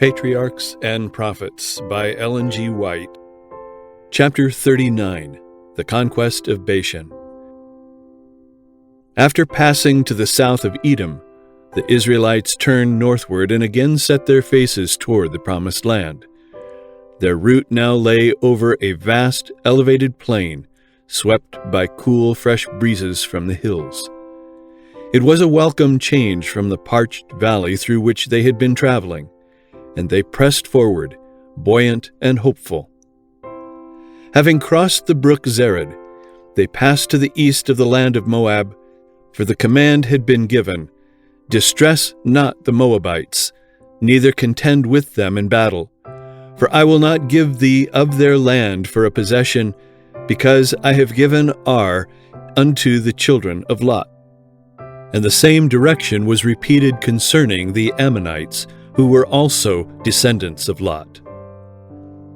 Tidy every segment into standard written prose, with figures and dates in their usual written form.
Patriarchs and Prophets by EllenWhiteAudio. Chapter 39. The Conquest of Bashan. After passing to the south of Edom, the Israelites turned northward and again set their faces toward the Promised Land. Their route now lay over a vast, elevated plain, swept by cool, fresh breezes from the hills. It was a welcome change from the parched valley through which they had been traveling, and they pressed forward, buoyant and hopeful. Having crossed the brook Zered, they passed to the east of the land of Moab, for the command had been given, "Distress not the Moabites, neither contend with them in battle. For I will not give thee of their land for a possession, because I have given Ar unto the children of Lot." And the same direction was repeated concerning the Ammonites, who were also descendants of Lot.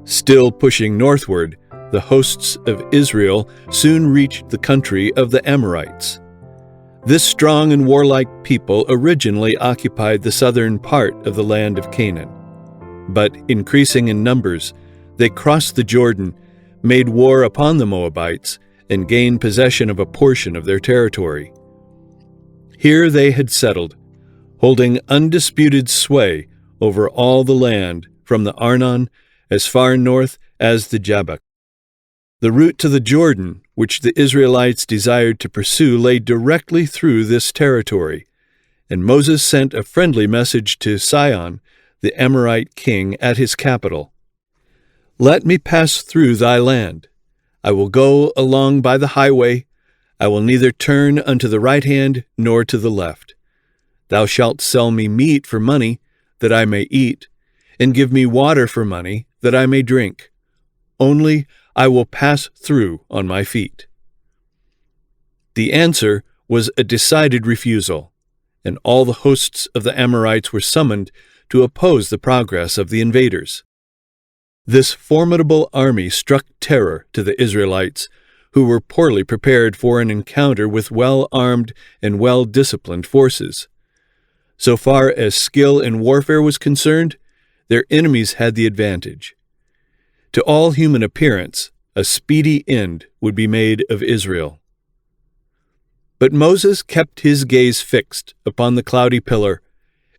Still pushing northward, the hosts of Israel soon reached the country of the Amorites. This strong and warlike people originally occupied the southern part of the land of Canaan. But increasing in numbers, they crossed the Jordan, made war upon the Moabites, and gained possession of a portion of their territory. Here they had settled, holding undisputed sway over all the land from the Arnon as far north as the Jabbok. The route to the Jordan, which the Israelites desired to pursue, lay directly through this territory, and Moses sent a friendly message to Sihon, the Amorite king, at his capital. "Let me pass through thy land. I will go along by the highway. I will neither turn unto the right hand nor to the left. Thou shalt sell me meat for money, that I may eat, and give me water for money, that I may drink. Only I will pass through on my feet." The answer was a decided refusal, and all the hosts of the Amorites were summoned to oppose the progress of the invaders. This formidable army struck terror to the Israelites, who were poorly prepared for an encounter with well-armed and well-disciplined forces. So far as skill in warfare was concerned, their enemies had the advantage. To all human appearance, a speedy end would be made of Israel. But Moses kept his gaze fixed upon the cloudy pillar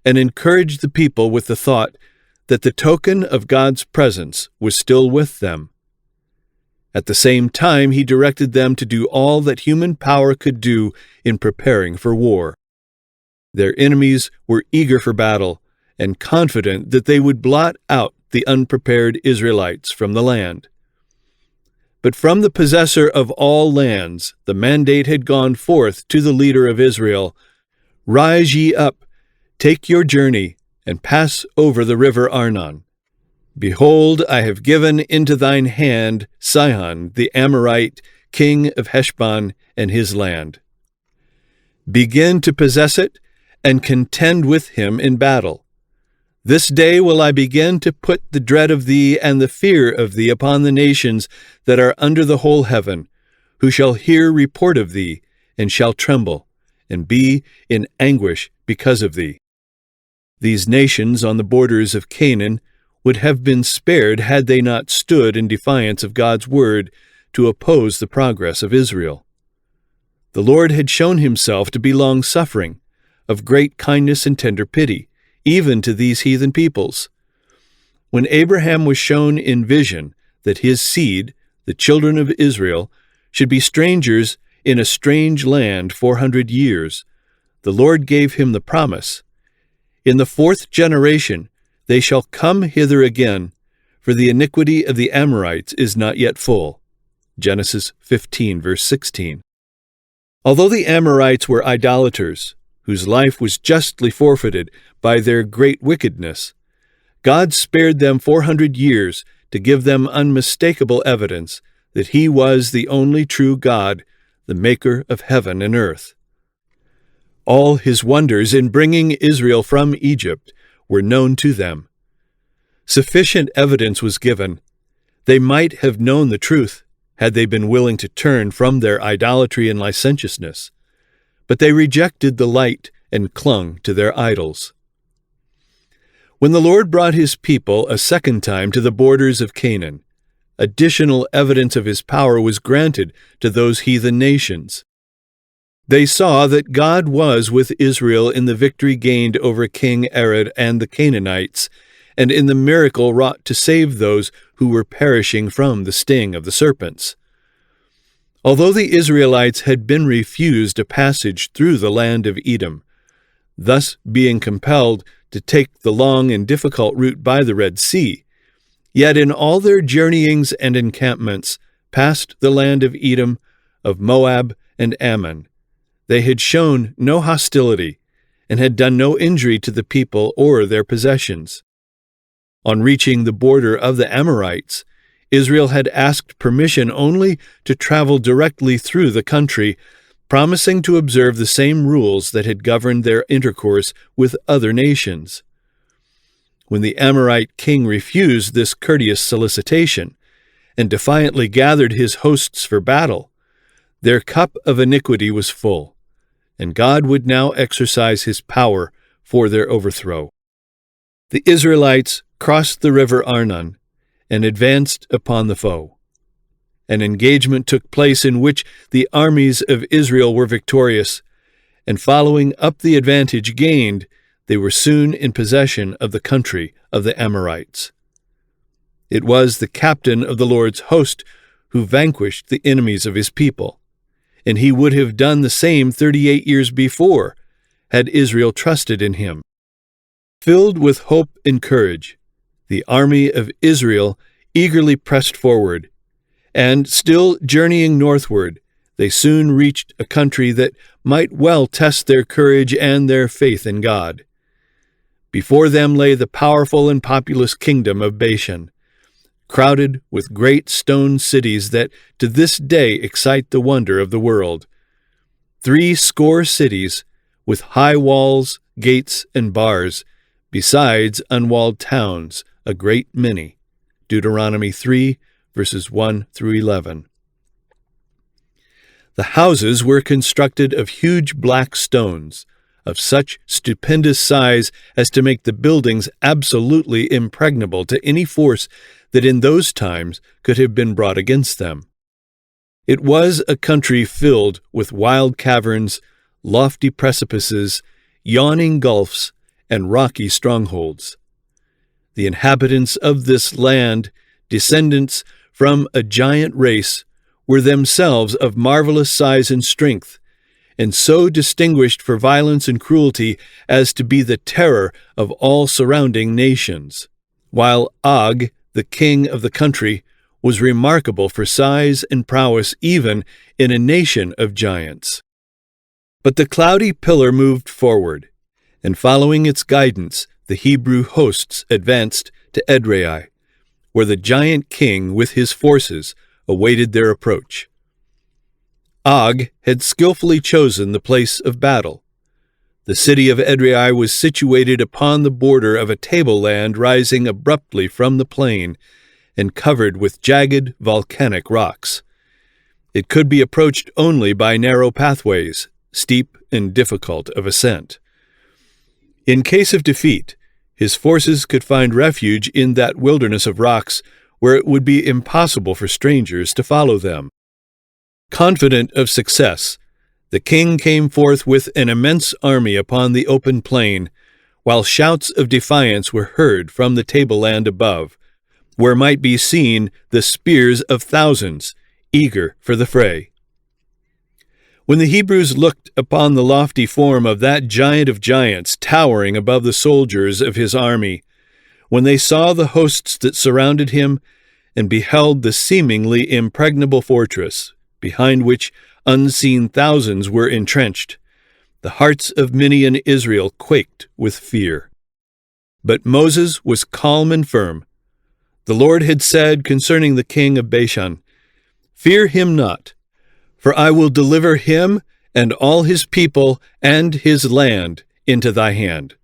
and encouraged the people with the thought that the token of God's presence was still with them. At the same time, he directed them to do all that human power could do in preparing for war. Their enemies were eager for battle and confident that they would blot out the unprepared Israelites from the land. But from the possessor of all lands, the mandate had gone forth to the leader of Israel, "Rise ye up, take your journey, and pass over the river Arnon. Behold, I have given into thine hand Sihon the Amorite, king of Heshbon, and his land. Begin to possess it, and contend with him in battle. This day will I begin to put the dread of thee and the fear of thee upon the nations that are under the whole heaven, who shall hear report of thee, and shall tremble, and be in anguish because of thee." These nations on the borders of Canaan would have been spared had they not stood in defiance of God's word to oppose the progress of Israel. The Lord had shown himself to be long-suffering, of great kindness and tender pity, even to these heathen peoples. When Abraham was shown in vision that his seed, the children of Israel, should be strangers in a strange land 400 years, the Lord gave him the promise, "In the 4th generation they shall come hither again, for the iniquity of the Amorites is not yet full." Genesis 15, verse 16. Although the Amorites were idolaters, whose life was justly forfeited by their great wickedness, God spared them 400 years to give them unmistakable evidence that He was the only true God, the maker of heaven and earth. All His wonders in bringing Israel from Egypt were known to them. Sufficient evidence was given. They might have known the truth had they been willing to turn from their idolatry and licentiousness, but they rejected the light and clung to their idols. When the Lord brought his people a second time to the borders of Canaan, additional evidence of his power was granted to those heathen nations. They saw that God was with Israel in the victory gained over King Arad and the Canaanites, and in the miracle wrought to save those who were perishing from the sting of the serpents. Although the Israelites had been refused a passage through the land of Edom, thus being compelled to take the long and difficult route by the Red Sea, yet in all their journeyings and encampments past the land of Edom, of Moab, and Ammon, they had shown no hostility and had done no injury to the people or their possessions. On reaching the border of the Amorites, Israel had asked permission only to travel directly through the country, promising to observe the same rules that had governed their intercourse with other nations. When the Amorite king refused this courteous solicitation and defiantly gathered his hosts for battle, their cup of iniquity was full, and God would now exercise his power for their overthrow. The Israelites crossed the river Arnon and advanced upon the foe. An engagement took place in which the armies of Israel were victorious, and following up the advantage gained, they were soon in possession of the country of the Amorites. It was the captain of the Lord's host who vanquished the enemies of his people, and he would have done the same 38 years before, had Israel trusted in him. Filled with hope and courage, the army of Israel eagerly pressed forward, and, still journeying northward, they soon reached a country that might well test their courage and their faith in God. Before them lay the powerful and populous kingdom of Bashan, crowded with great stone cities that to this day excite the wonder of the world. 70 cities with high walls, gates, and bars, besides unwalled towns, a great many. Deuteronomy 3, verses 1 through 11. The houses were constructed of huge black stones, of such stupendous size as to make the buildings absolutely impregnable to any force that in those times could have been brought against them. It was a country filled with wild caverns, lofty precipices, yawning gulfs, and rocky strongholds. The inhabitants of this land, descendants from a giant race, were themselves of marvelous size and strength, and so distinguished for violence and cruelty as to be the terror of all surrounding nations, while Og, the king of the country, was remarkable for size and prowess even in a nation of giants. But the cloudy pillar moved forward, and following its guidance, the Hebrew hosts advanced to Edrei, where the giant king with his forces awaited their approach. Og had skillfully chosen the place of battle. The city of Edrei was situated upon the border of a tableland rising abruptly from the plain and covered with jagged volcanic rocks. It could be approached only by narrow pathways, steep and difficult of ascent. In case of defeat, his forces could find refuge in that wilderness of rocks where it would be impossible for strangers to follow them. Confident of success, the king came forth with an immense army upon the open plain, while shouts of defiance were heard from the tableland above, where might be seen the spears of thousands, eager for the fray. When the Hebrews looked upon the lofty form of that giant of giants towering above the soldiers of his army, when they saw the hosts that surrounded him, and beheld the seemingly impregnable fortress, behind which unseen thousands were entrenched, the hearts of many in Israel quaked with fear. But Moses was calm and firm. The Lord had said concerning the king of Bashan, "Fear him not, for I will deliver him and all his people and his land into thy hand,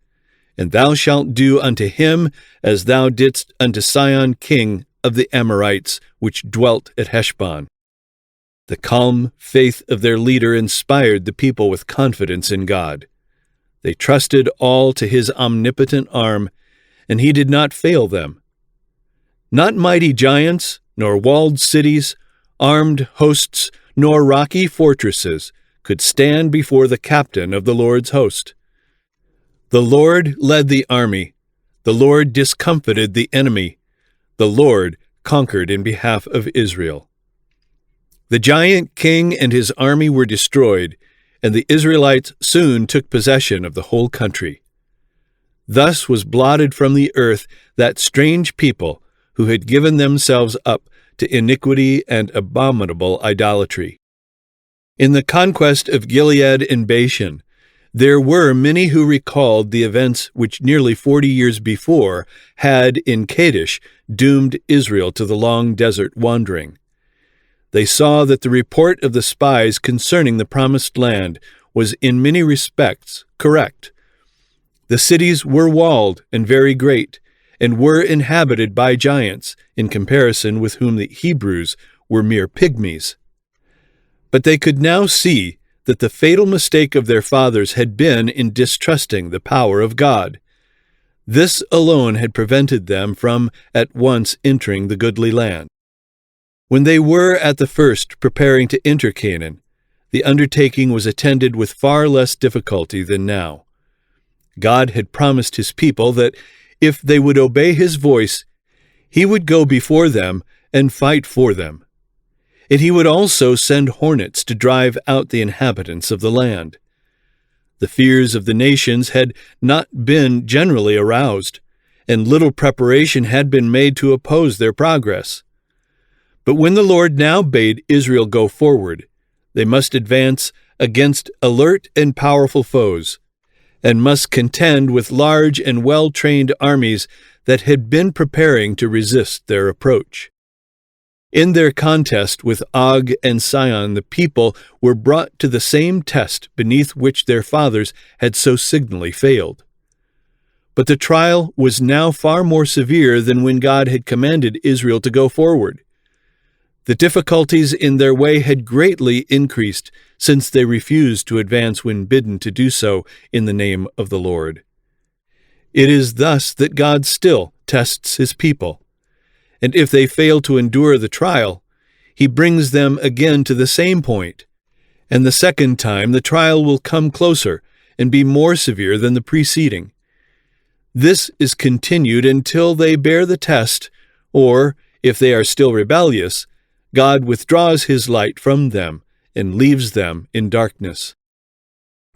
and thou shalt do unto him as thou didst unto Sihon king of the Amorites, which dwelt at Heshbon." The calm faith of their leader inspired the people with confidence in God. They trusted all to his omnipotent arm, and he did not fail them. Not mighty giants, nor walled cities, armed hosts, nor rocky fortresses could stand before the captain of the Lord's host. The Lord led the army. The Lord discomfited the enemy. The Lord conquered in behalf of Israel. The giant king and his army were destroyed, and the Israelites soon took possession of the whole country. Thus was blotted from the earth that strange people who had given themselves up to iniquity and abominable idolatry. In the conquest of Gilead and Bashan, there were many who recalled the events which nearly 40 years before had, in Kadesh, doomed Israel to the long desert wandering. They saw that the report of the spies concerning the promised land was in many respects correct. The cities were walled and very great, and were inhabited by giants, in comparison with whom the Hebrews were mere pygmies. But they could now see that the fatal mistake of their fathers had been in distrusting the power of God. This alone had prevented them from at once entering the goodly land. When they were at the first preparing to enter Canaan, the undertaking was attended with far less difficulty than now. God had promised his people that if they would obey his voice, he would go before them and fight for them. And he would also send hornets to drive out the inhabitants of the land. The fears of the nations had not been generally aroused, and little preparation had been made to oppose their progress. But when the Lord now bade Israel go forward, they must advance against alert and powerful foes, and must contend with large and well-trained armies that had been preparing to resist their approach. In their contest with Og and Sihon, the people were brought to the same test beneath which their fathers had so signally failed. But the trial was now far more severe than when God had commanded Israel to go forward. The difficulties in their way had greatly increased since they refused to advance when bidden to do so in the name of the Lord. It is thus that God still tests his people. And if they fail to endure the trial, he brings them again to the same point, and the second time the trial will come closer and be more severe than the preceding. This is continued until they bear the test, or, if they are still rebellious, God withdraws his light from them and leaves them in darkness.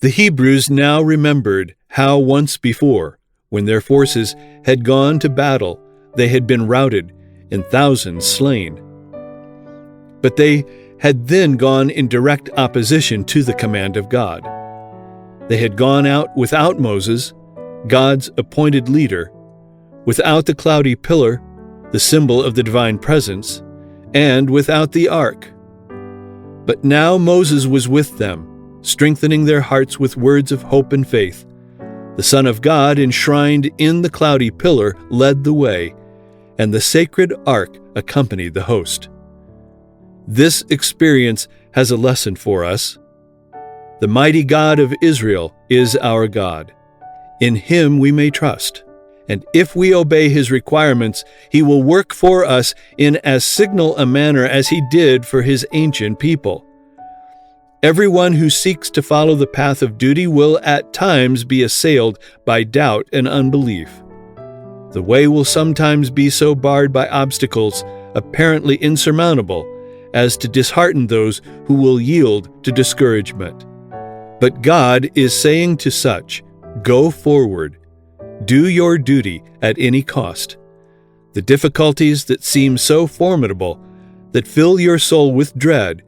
The Hebrews now remembered how once before, when their forces had gone to battle, they had been routed and thousands slain. But they had then gone in direct opposition to the command of God. They had gone out without Moses, God's appointed leader, without the cloudy pillar, the symbol of the divine presence, and without the ark. But now Moses was with them, strengthening their hearts with words of hope and faith. The Son of God, enshrined in the cloudy pillar, led the way, and the sacred ark accompanied the host. This experience has a lesson for us. The mighty God of Israel is our God. In him we may trust, and if we obey his requirements, he will work for us in as signal a manner as he did for his ancient people. Everyone who seeks to follow the path of duty will at times be assailed by doubt and unbelief. The way will sometimes be so barred by obstacles apparently insurmountable as to dishearten those who will yield to discouragement. But God is saying to such, "Go forward. Do your duty at any cost." The difficulties that seem so formidable, that fill your soul with dread,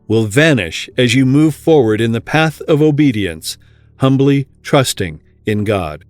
will vanish as you move forward in the path of obedience, humbly trusting in God.